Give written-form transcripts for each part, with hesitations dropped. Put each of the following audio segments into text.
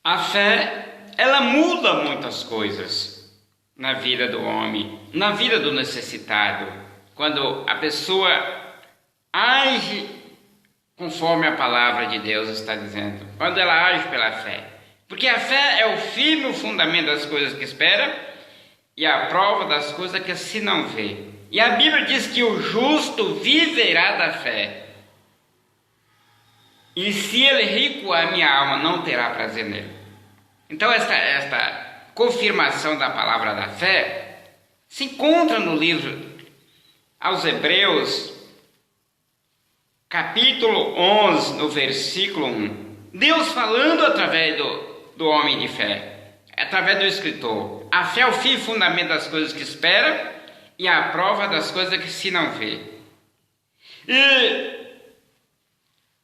A fé, ela muda muitas coisas na vida do homem, na vida do necessitado, quando a pessoa age conforme a palavra de Deus está dizendo, quando ela age pela fé. Porque a fé é o firme fundamento das coisas que espera e a prova das coisas que se não vê. E a Bíblia diz que o justo viverá da fé. E se ele recuar, minha alma não terá prazer nele. Então esta confirmação da palavra da fé se encontra no livro aos Hebreus, capítulo 11, no versículo 1. Deus falando através do homem de fé, através do escritor. A fé é o fim e fundamento das coisas que espera e a prova das coisas que se não vê. E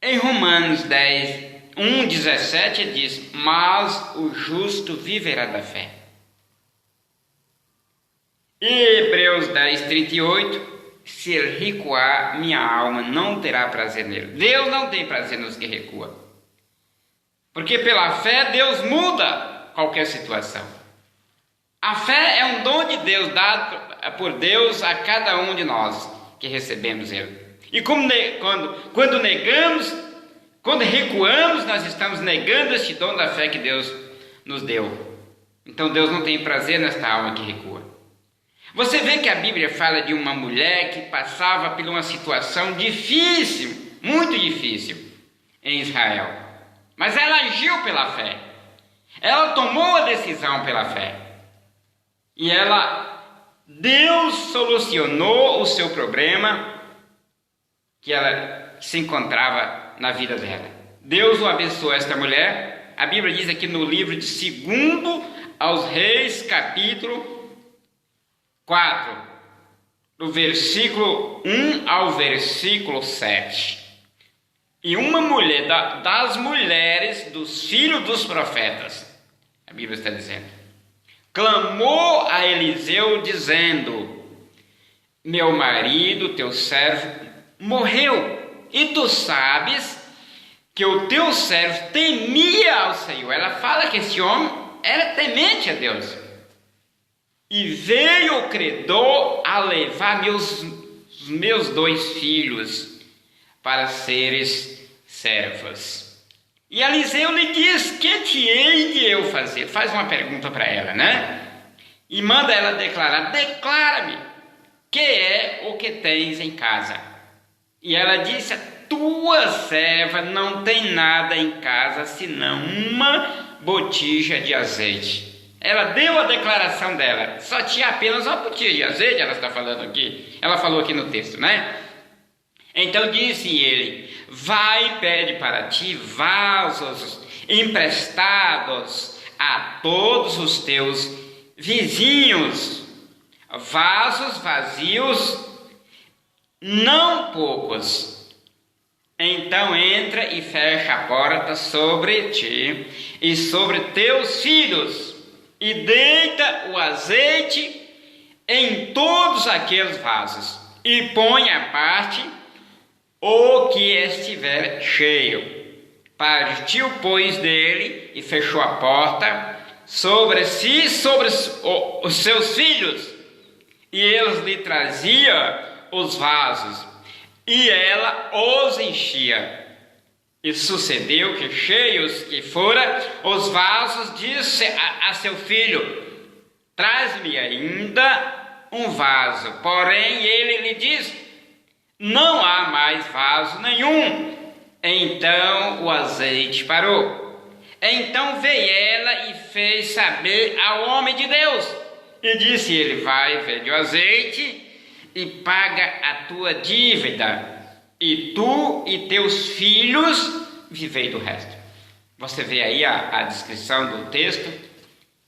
em Romanos 10, 1,17 diz: mas o justo viverá da fé. E Hebreus 10, 38, se ele recuar, minha alma não terá prazer nele. Deus não tem prazer nos que recuam. Porque pela fé Deus muda qualquer situação. A fé é um dom de Deus, dado por Deus a cada um de nós que recebemos ele. E quando negamos, quando recuamos, nós estamos negando este dom da fé que Deus nos deu. Então Deus não tem prazer nesta alma que recua. Você vê que a Bíblia fala de uma mulher que passava por uma situação difícil, muito difícil, em Israel. Mas ela agiu pela fé. Ela tomou a decisão pela fé. E Deus solucionou o seu problema que ela se encontrava na vida dela. Deus o abençoou esta mulher. A Bíblia diz aqui no livro de 2 aos Reis, capítulo 4, do versículo 1 ao versículo 7. E uma mulher, das mulheres dos filhos dos profetas, a Bíblia está dizendo, clamou a Eliseu dizendo: meu marido, teu servo, morreu, e tu sabes que o teu servo temia ao Senhor. Ela fala que esse homem era temente a Deus. E veio o credor a levar meus 2 filhos para seres servos. E Eliseu lhe diz: que te hei de eu fazer? Faz uma pergunta para ela, né? E manda ela declarar: declara-me, que é o que tens em casa? E ela disse: a tua serva não tem nada em casa, senão uma botija de azeite. Ela deu a declaração dela, só tinha apenas uma botija de azeite, ela está falando aqui. Ela falou aqui no texto, né? Então disse ele: vai e pede para ti vasos emprestados a todos os teus vizinhos, vasos vazios, não poucos. Então entra e fecha a porta sobre ti e sobre teus filhos, e deita o azeite em todos aqueles vasos, e põe à parte o que estiver cheio. Partiu, pois, dele, e fechou a porta sobre si, sobre os seus filhos, e eles lhe traziam os vasos, e ela os enchia. E sucedeu que, cheios que fora os vasos, disse a seu filho: traz-me ainda um vaso. Porém ele lhe diz: não há mais vaso nenhum. Então o azeite parou. Então veio ela e fez saber ao homem de Deus. E disse ele: vai, vende o azeite e paga a tua dívida, e tu e teus filhos vivei do resto. Você vê aí a descrição do texto,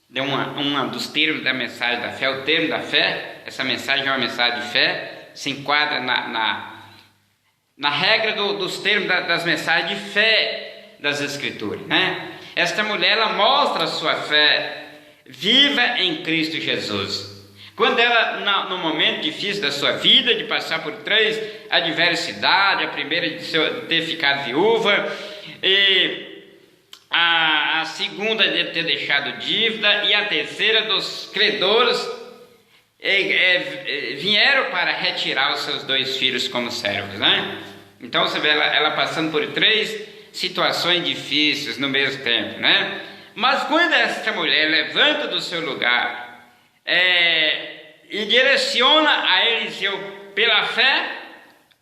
de uma dos termos da mensagem da fé, o termo da fé. Essa mensagem é uma mensagem de fé, se enquadra na regra dos termos das mensagens de fé das Escrituras, né? Esta mulher, ela mostra a sua fé viva em Cristo Jesus. Quando ela, no momento difícil da sua vida, de passar por 3 adversidades, a primeira de ter ficado viúva, e a segunda de ter deixado dívida, e a terceira dos credores vieram para retirar os seus 2 filhos como servos, né? Então você vê ela passando por 3 situações difíceis no mesmo tempo, né? Mas quando essa mulher levanta do seu lugar e direciona a Eliseu pela fé,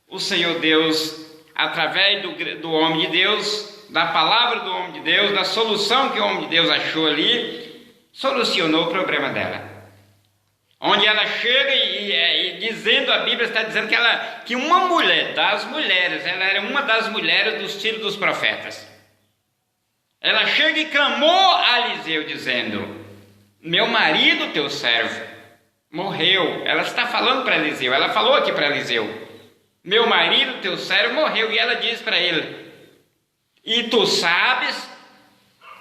o Senhor Deus, através do homem de Deus, da palavra do homem de Deus, da solução que o homem de Deus achou ali, solucionou o problema dela. Onde ela chega e dizendo, a Bíblia está dizendo que uma mulher das mulheres, ela era uma das mulheres dos filhos dos profetas. Ela chega e clamou a Eliseu dizendo: meu marido, teu servo, morreu. Ela está falando para Eliseu, ela falou aqui para Eliseu: meu marido, teu servo, morreu. E ela diz para ele: e tu sabes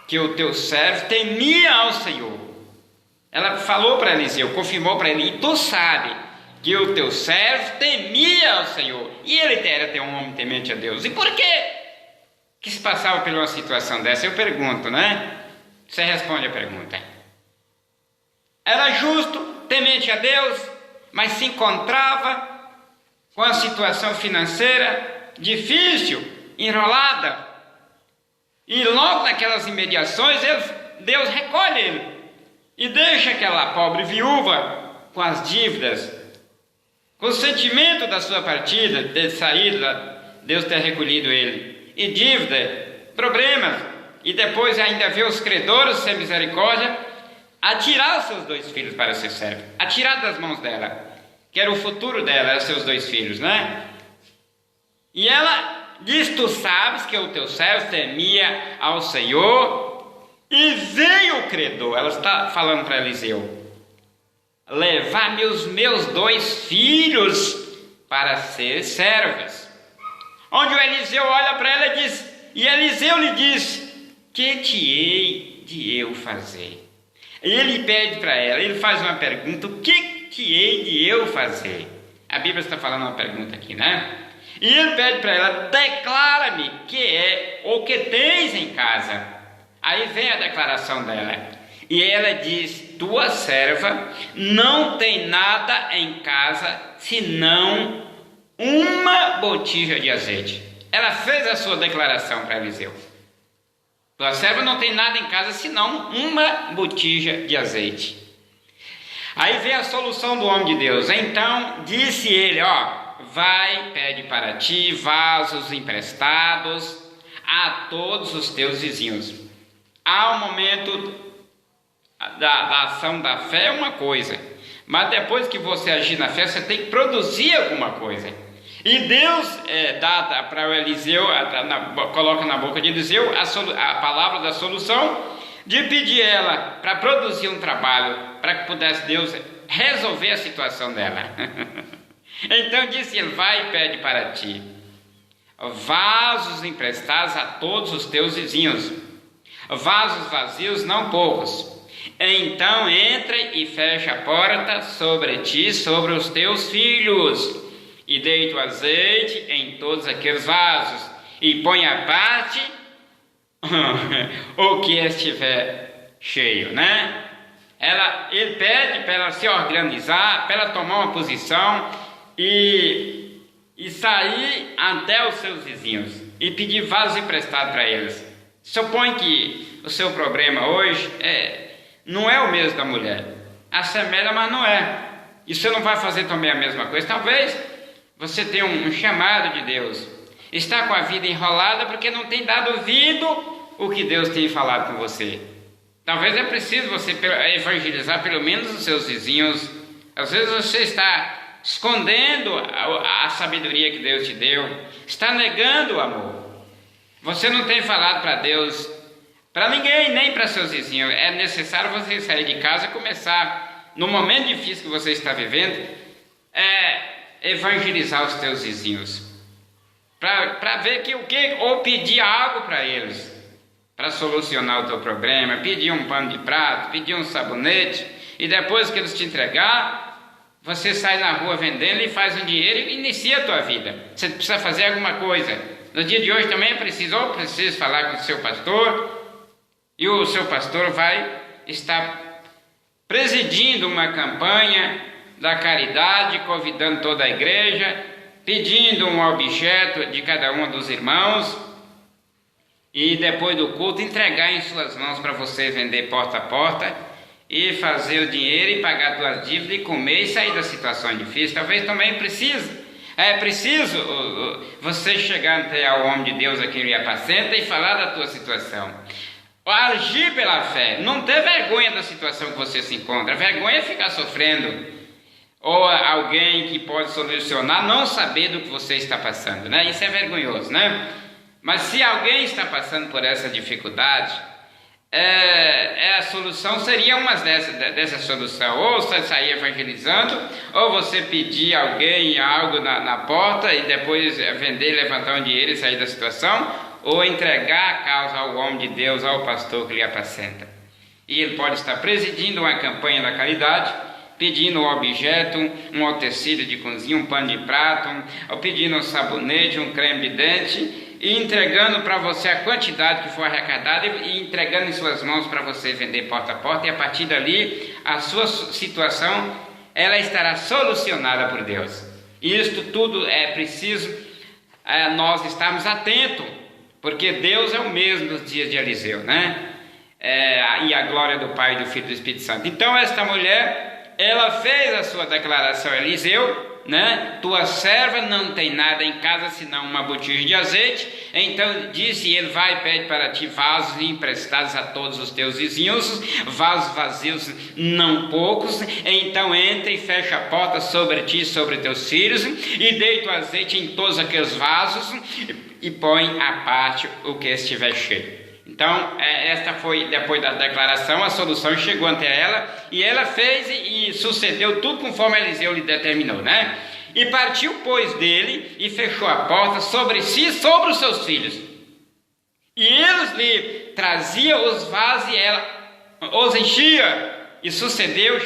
que o teu servo temia ao Senhor. Ela falou para Eliseu, confirmou para ele: e tu sabes que o teu servo temia ao Senhor. E ele era até um homem temente a Deus. E por que se passava por uma situação dessa? Eu pergunto, né? Você responde a pergunta. Era justo, temente a Deus, mas se encontrava com a situação financeira difícil, enrolada. E logo naquelas imediações, Deus recolhe ele e deixa aquela pobre viúva com as dívidas, com o sentimento da sua partida, ter saído, Deus ter recolhido ele, e dívida, problemas, e depois ainda ver os credores sem misericórdia, atirar os seus 2 filhos para ser servo, atirar das mãos dela, que era o futuro dela, eram seus 2 filhos, né? E ela diz: tu sabes que o teu servo temia ao Senhor, e veio o credor. Ela está falando para Eliseu: levar-me os meus 2 filhos para ser servas. Onde o Eliseu olha para ela e diz, e Eliseu lhe diz: que te hei de eu fazer? Ele pede para ela, ele faz uma pergunta: o que te hei de eu fazer? A Bíblia está falando uma pergunta aqui, né? E ele pede para ela: declara-me que é o que tens em casa. Aí vem a declaração dela. E ela diz: tua serva não tem nada em casa senão uma botija de azeite. Ela fez a sua declaração para Eliseu. Tua serva não tem nada em casa senão uma botija de azeite. Aí vem a solução do homem de Deus. Então disse ele: vai, pede para ti vasos emprestados a todos os teus vizinhos. Há um momento da ação da fé, é uma coisa, mas depois que você agir na fé, você tem que produzir alguma coisa. E Deus dá para o Eliseu, coloca na boca de Eliseu a palavra da solução, de pedir ela para produzir um trabalho, para que pudesse Deus resolver a situação dela. Então disse ele: vai e pede para ti vasos emprestados a todos os teus vizinhos, vasos vazios, não poucos. Então entra e fecha a porta sobre ti e sobre os teus filhos, e deita o azeite em todos aqueles vasos, e põe à parte o que estiver cheio, né? Ele pede para ela se organizar, para ela tomar uma posição e sair até os seus vizinhos e pedir vasos emprestados para eles. Supõe que o seu problema hoje não é o mesmo da mulher. Assemelha, mas não é. E você não vai fazer também a mesma coisa. Talvez você tenha um chamado de Deus, está com a vida enrolada porque não tem dado ouvido o que Deus tem falado com você. Talvez é preciso você evangelizar pelo menos os seus vizinhos. Às vezes você está escondendo a sabedoria que Deus te deu, está negando o amor. Você não tem falado para Deus, para ninguém, nem para seus vizinhos. É necessário você sair de casa e começar, no momento difícil que você está vivendo, evangelizar os teus vizinhos, para ver ou pedir algo para eles, para solucionar o teu problema, pedir um pano de prato, pedir um sabonete, e depois que eles te entregar, você sai na rua vendendo e faz um dinheiro e inicia a tua vida. Você precisa fazer alguma coisa. No dia de hoje também é preciso falar com o seu pastor, e o seu pastor vai estar presidindo uma campanha da caridade, convidando toda a igreja, pedindo um objeto de cada um dos irmãos, e depois do culto entregar em suas mãos para você vender porta a porta, e fazer o dinheiro e pagar tuas dívidas e comer e sair da situação difícil. Talvez também é preciso você chegar até o homem de Deus a quem lhe apacenta e falar da tua situação. Agir pela fé, não ter vergonha da situação que você se encontra. Vergonha é ficar sofrendo, ou alguém que pode solucionar não saber do que você está passando, né? Isso é vergonhoso, né? Mas se alguém está passando por essa dificuldade, a solução seria uma dessa solução, ou você sair evangelizando, ou você pedir a alguém algo na porta e depois vender, levantar um dinheiro e sair da situação, ou entregar a causa ao homem de Deus, ao pastor que lhe apacenta. E ele pode estar presidindo uma campanha da caridade, pedindo um objeto, um tecido de cozinha, um pano de prato, ou pedindo um sabonete, um creme de dente, e entregando para você a quantidade que for arrecadada e entregando em suas mãos para você vender porta a porta, e a partir dali a sua situação ela estará solucionada por Deus. E isto tudo é preciso nós estarmos atentos, porque Deus é o mesmo nos dias de Eliseu, né? E a glória do Pai, do Filho e do Espírito Santo. Então esta mulher, ela fez a sua declaração a Eliseu, né? Tua serva não tem nada em casa senão uma botija de azeite. Então disse ele: vai e pede para ti vasos emprestados a todos os teus vizinhos, vasos vazios não poucos. Então entra e fecha a porta sobre ti e sobre teus filhos, e deita o azeite em todos aqueles vasos e põe à parte o que estiver cheio. Então, esta foi, depois da declaração, a solução chegou ante ela, e ela fez e sucedeu tudo conforme Eliseu lhe determinou, né? E partiu, pois, dele, e fechou a porta sobre si e sobre os seus filhos. E eles lhe traziam os vasos, e ela os enchia. E sucedeu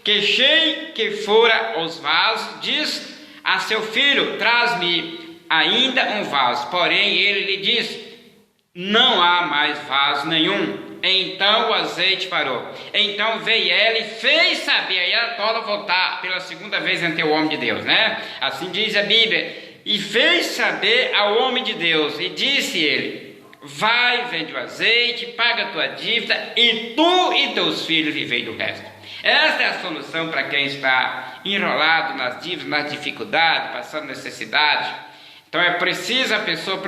que, cheio que fora os vasos, diz a seu filho: traz-me ainda um vaso. Porém, ele lhe disse: não há mais vaso nenhum. Então o azeite parou. Então veio ela e fez saber. Aí ela torna a voltar pela segunda vez ante o homem de Deus, né? Assim diz a Bíblia. E fez saber ao homem de Deus, e disse ele: vai, vende o azeite, paga a tua dívida, e tu e teus filhos vivei do resto. Esta é a solução para quem está enrolado nas dívidas, nas dificuldades, passando necessidade. Então é preciso a pessoa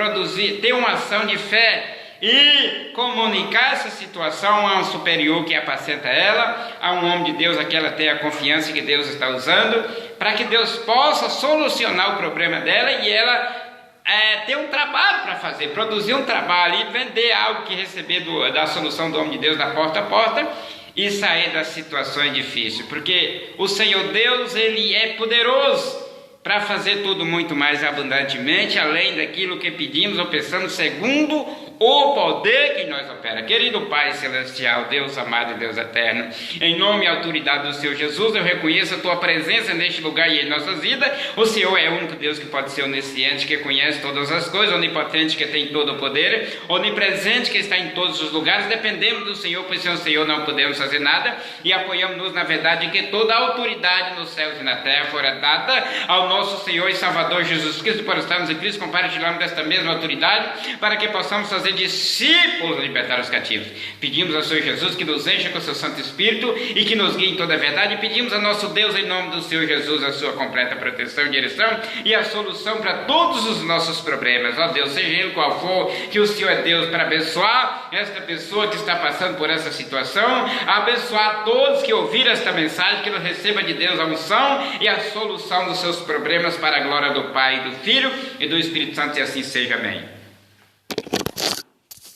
ter uma ação de fé e comunicar essa situação a um superior que apacenta ela, a um homem de Deus a quem ela tem a confiança que Deus está usando, para que Deus possa solucionar o problema dela, e ela ter um trabalho para fazer, produzir um trabalho e vender algo que receber da solução do homem de Deus da porta a porta, e sair das situações difíceis, porque o Senhor Deus, Ele é poderoso para fazer tudo muito mais abundantemente, além daquilo que pedimos ou pensamos, segundo o poder que nós opera. Querido Pai Celestial, Deus amado e Deus eterno, em nome e autoridade do Senhor Jesus, eu reconheço a Tua presença neste lugar e em nossas vidas. O Senhor é o único Deus que pode ser onisciente, que conhece todas as coisas, onipotente, que tem todo o poder, onipresente, que está em todos os lugares. Dependemos do Senhor, pois sem o Senhor não podemos fazer nada, e apoiamos-nos na verdade que toda a autoridade nos céus e na terra fora dada ao nosso Senhor e Salvador Jesus Cristo, para estarmos em Cristo, compartilhamos desta mesma autoridade, para que possamos fazer discípulos e libertar os cativos. Pedimos ao Senhor Jesus que nos encha com o seu Santo Espírito e que nos guie em toda a verdade, e pedimos a nosso Deus, em nome do Senhor Jesus, a sua completa proteção e direção, e a solução para todos os nossos problemas. Ó Deus, seja ele qual for, que o Senhor é Deus para abençoar esta pessoa que está passando por essa situação, abençoar todos que ouviram esta mensagem, que nos receba de Deus a unção e a solução dos seus problemas, para a glória do Pai, do Filho e do Espírito Santo, e assim seja. Amém.